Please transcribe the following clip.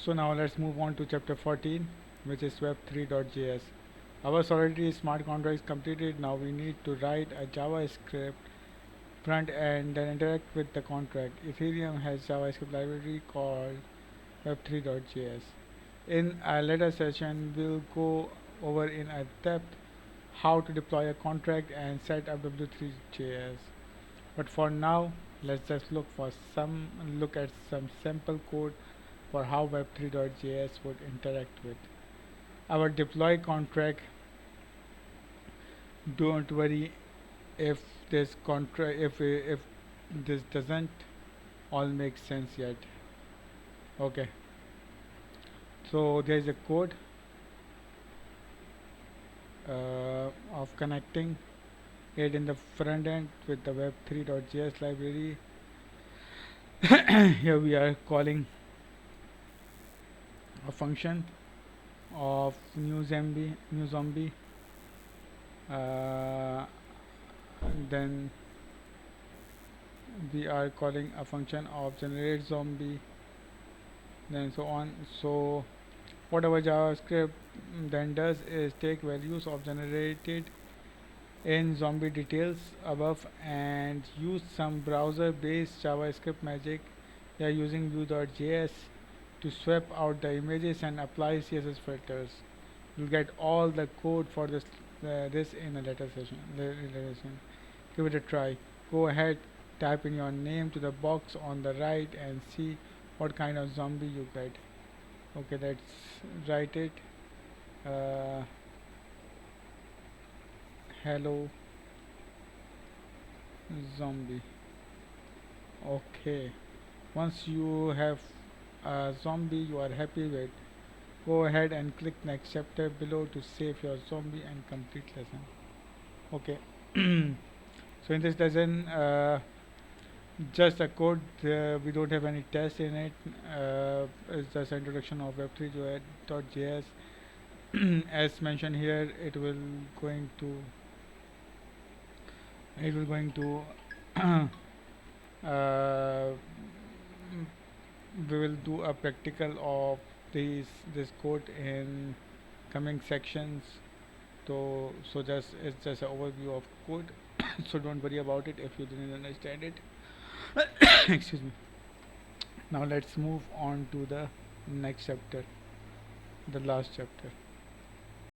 So now let's move on to chapter 14, which is Web3.js. Our Solidity smart contract is completed. Now we need to write a JavaScript front end then interact with the contract. Ethereum has JavaScript library called Web3.js. In a later session, we'll go over in a depth how to deploy a contract and set up W3.js. But for now, let's just look at some sample code for how Web3.js would interact with our deploy contract. Don't worry if if this doesn't all make sense yet. Okay, so there is a code of connecting it in the front end with the web3.js library. Here we are calling a function of new zombie, uh, then we are calling a function of generate zombie, then so on. So what our JavaScript then does is take values of generated in zombie details above and use some browser based JavaScript magic. We are using view.js to swap out the images and apply CSS filters. You'll get all the code for this in a later session. Give it a try. Go ahead, type in your name to the box on the right and see what kind of zombie you get. Okay, let's write it. uh, Hello zombie. Okay, once you have a zombie you are happy with, go ahead and click next chapter below to save your zombie and complete lesson. Okay. So in this lesson, just a code, we don't have any tests in it. It's just introduction of web3.js. As mentioned here, it will going to uh, we will do a practical of this code in coming sections. So just it's just an overview of code. So don't worry about it if you didn't understand it. Excuse me. Now let's move on to the next chapter, the last chapter.